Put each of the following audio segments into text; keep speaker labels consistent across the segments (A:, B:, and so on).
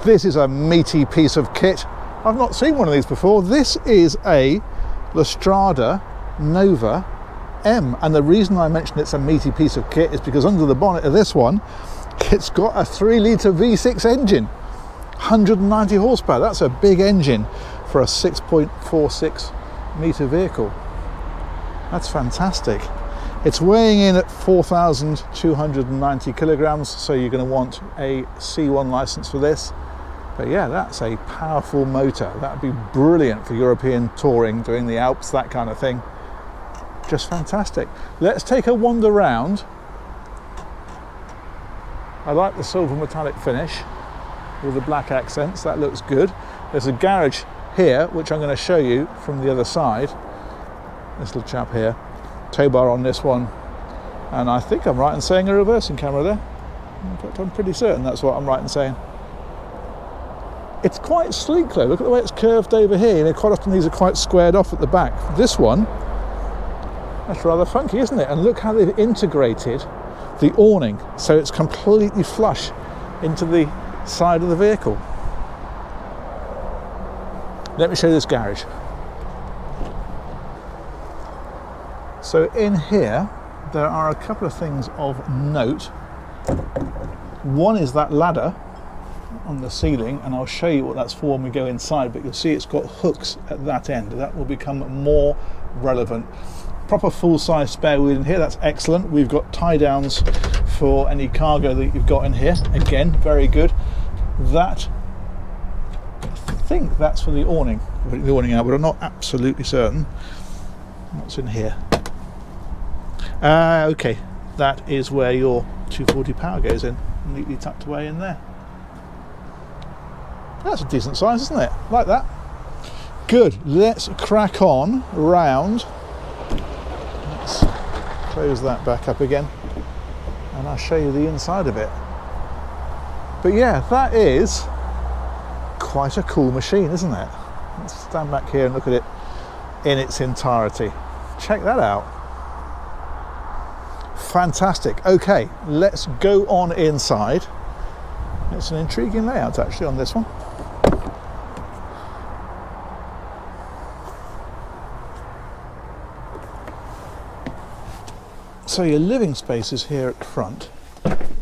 A: This is a meaty piece of kit. I've not seen one of these before. This is a Strada Nova M, and the reason I mention it's a meaty piece of kit is because under the bonnet of this one, it's got a 3-litre V6 engine, 190 horsepower. That's a big engine for a 6.46 metre vehicle. That's fantastic. It's weighing in at 4,290 kilograms, so you're going to want a C1 license for this. But yeah, that's a powerful motor. That would be brilliant for European touring, doing the Alps, that kind of thing. Just fantastic. Let's take a wander round. I like the silver metallic finish with the black accents. That looks good. There's a garage here, which I'm going to show you from the other side. This little chap here. Tow bar on this one. And I think I'm right in saying a reversing camera there. In fact, I'm pretty certain that's what I'm right in saying. It's quite sleek though. Look at the way it's curved over here. You know, quite often these are quite squared off at the back. This one, that's rather funky, isn't it? And look how they've integrated the awning, so it's completely flush into the side of the vehicle. Let me show you this garage. So in here, there are a couple of things of note. One is that ladder on the ceiling, and I'll show you what that's for when we go inside, but you'll see it's got hooks at that end. That will become more relevant. Proper full-size spare wheel in here, that's excellent. We've got tie downs for any cargo that you've got in here. Again, very good. That, I think that's for the awning. I'll put the awning out, but I'm not absolutely certain. What's in here? Okay, that is where your 240 power goes in, neatly tucked away in there. That's a decent size, isn't it? Like that. Good, let's crack on round. Let's close that back up again and I'll show you the inside of it. But yeah, that is quite a cool machine, isn't it? Let's stand back here and look at it in its entirety. Check that out. Fantastic. Okay, let's go on inside. It's an intriguing layout actually on this one. So your living space is here at the front.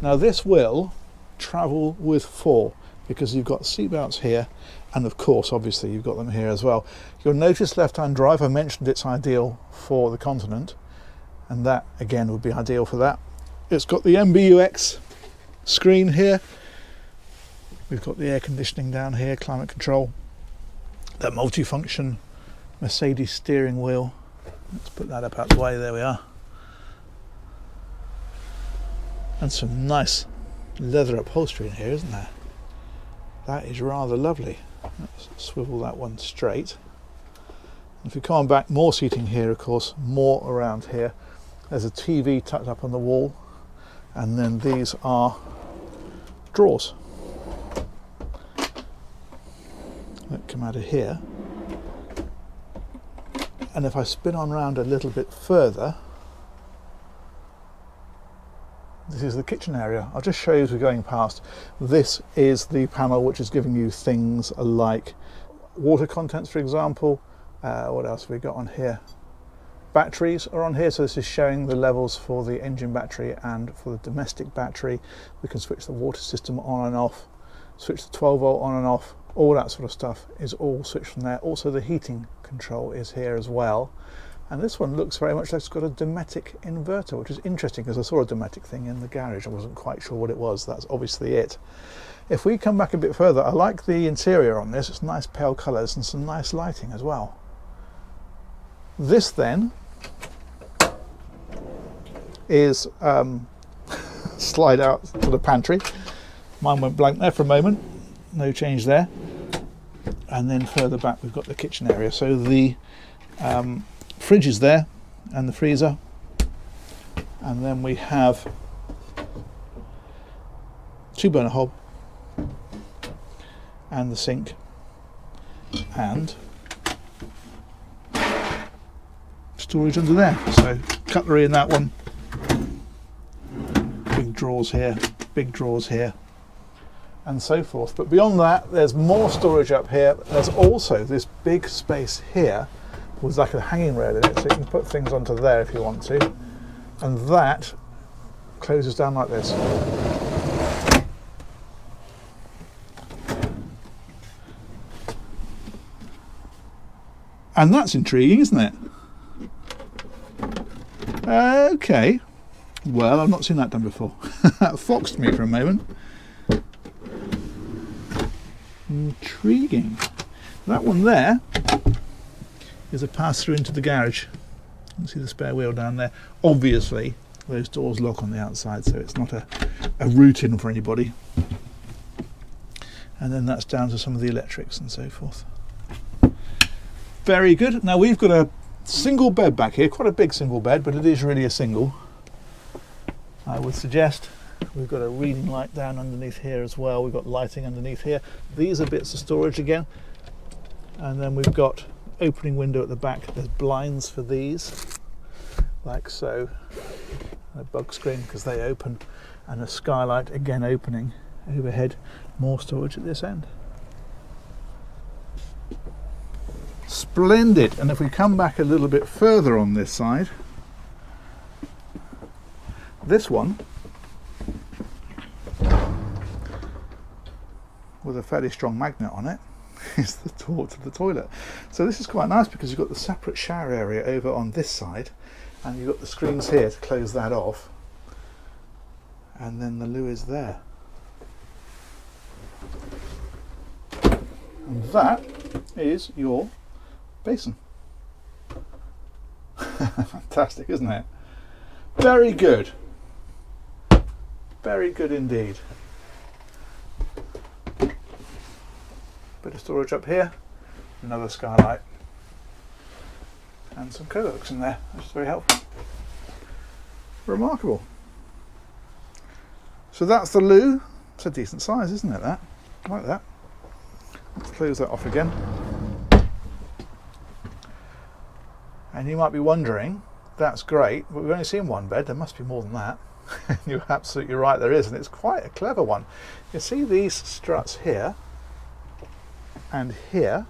A: Now this will travel with 4 because you've got seatbelts here, and of course obviously you've got them here as well. You'll notice left-hand drive, I mentioned it's ideal for the Continent, and that again would be ideal for that. It's got the MBUX screen here. We've got the air conditioning down here, climate control, that multifunction Mercedes steering wheel. Let's put that up out the way, there we are. And some nice leather upholstery in here, isn't there? That is rather lovely. Let's swivel that one straight. If we come on back, more seating here, of course, more around here. There's a TV tucked up on the wall, and then these are drawers that come out of here. And if I spin on round a little bit further, this is the kitchen area. I'll just show you as we're going past. This is the panel which is giving you things like water contents, for example. What else have we got on here? Batteries are on here, so this is showing the levels for the engine battery and for the domestic battery. We can switch the water system on and off, switch the 12 volt on and off, all that sort of stuff is all switched from there. Also the heating control is here as well. And this one looks very much like it's got a Dometic inverter, which is interesting because I saw a Dometic thing in the garage. I wasn't quite sure what it was. That's obviously it. If we come back a bit further, I like the interior on this. It's nice pale colours and some nice lighting as well. This then is slide out to the pantry. Mine went blank there for a moment. No change there. And then further back we've got the kitchen area. So the fridge is there and the freezer, and then we have 2-burner hob and the sink and storage under there. So cutlery in that one, big drawers here, big drawers here, and so forth. But beyond that, there's more storage up here. There's also this big space here with like a hanging rail in it, so you can put things onto there if you want to. And that closes down like this. And that's intriguing, isn't it? Okay. Well, I've not seen that done before. That foxed me for a moment. Intriguing. That one there is a pass through into the garage. You can see the spare wheel down there. Obviously, those doors lock on the outside, so it's not a route in for anybody. And then that's down to some of the electrics and so forth. Very good. Now we've got a single bed back here, quite a big single bed, but it is really a single. I would suggest we've got a reading light down underneath here as well. We've got lighting underneath here. These are bits of storage again. And then we've got opening window at the back. There's blinds for these, like so. A bug screen because they open, and a skylight again opening overhead. More storage at this end. Splendid. And if we come back a little bit further on this side, this one with a fairly strong magnet on it is the door to the toilet. So this is quite nice because you've got the separate shower area over on this side, and you've got the screens here to close that off, and then the loo is there. And that is your basin. Fantastic, isn't it? Very good. Very good indeed. Bit of storage up here, another skylight, and some coat hooks in there, which is very helpful. Remarkable. So that's the loo. It's a decent size, isn't it, that? I like that. Let's close that off again. And you might be wondering, that's great, but we've only seen one bed, there must be more than that. You're absolutely right, there is, and it's quite a clever one. You see these struts here, and here,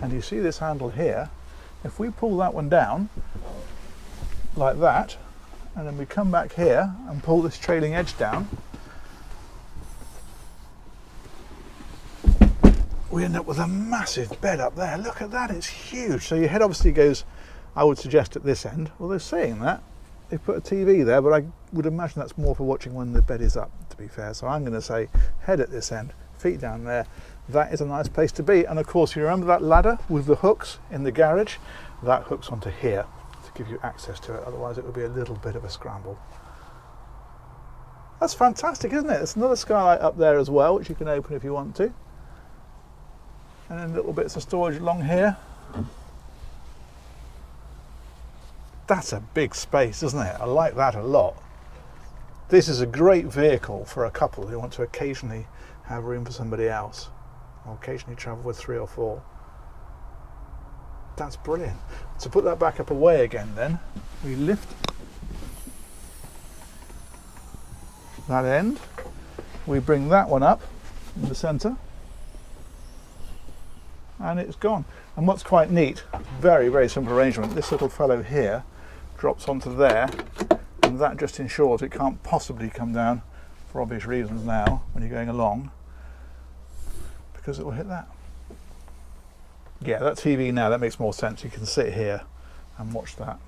A: and you see this handle here. If we pull that one down like that, and then we come back here and pull this trailing edge down, we end up with a massive bed up there. Look at that, it's huge. So your head obviously goes, I would suggest, at this end. Well, they're saying that they put a TV there, but I would imagine that's more for watching when the bed is up, to be fair. So I'm going to say head at this end, feet down there. That is a nice place to be. And of course, you remember that ladder with the hooks in the garage? That hooks onto here to give you access to it. Otherwise, it would be a little bit of a scramble. That's fantastic, isn't it? There's another skylight up there as well, which you can open if you want to. And then little bits of storage along here. That's a big space, isn't it? I like that a lot. This is a great vehicle for a couple who want to occasionally have room for somebody else, or occasionally travel with 3 or 4. That's brilliant. To put that back up away again then, we lift that end, we bring that one up in the centre, and it's gone. And what's quite neat, very, very simple arrangement, this little fellow here drops onto there, and that just ensures it can't possibly come down, for obvious reasons now, when you're going along, because it will hit that. Yeah, that TV now, that makes more sense. You can sit here and watch that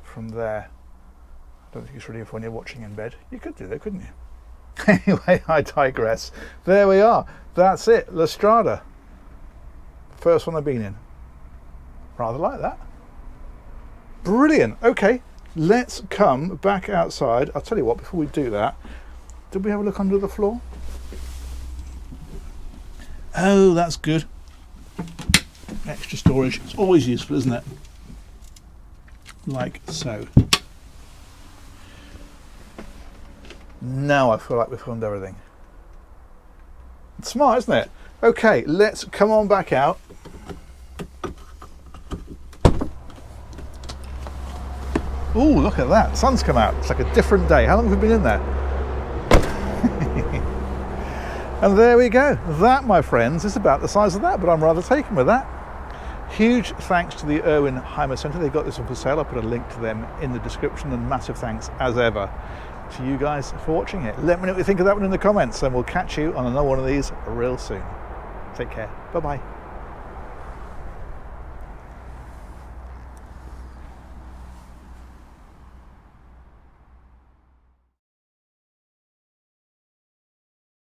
A: from there. I don't think it's really for when you're watching in bed. You could do that, couldn't you? Anyway, I digress. There we are. That's it, La Strada. First one I've been in. Rather like that. Brilliant. Okay, let's come back outside. I'll tell you what, before we do that, did we have a look under the floor? Oh, that's good. Extra storage. It's always useful, isn't it? Like so. Now I feel like we've filmed everything. It's smart, isn't it? Okay, let's come on back out. Oh, look at that. The sun's come out. It's like a different day. How long have we been in there? And there we go. That, my friends, is about the size of that, but I'm rather taken with that. Huge thanks to the Irwin Heimer Centre. They've got this one for sale. I'll put a link to them in the description, and massive thanks as ever to you guys for watching it. Let me know what you think of that one in the comments, and we'll catch you on another one of these real soon. Take care. Bye bye.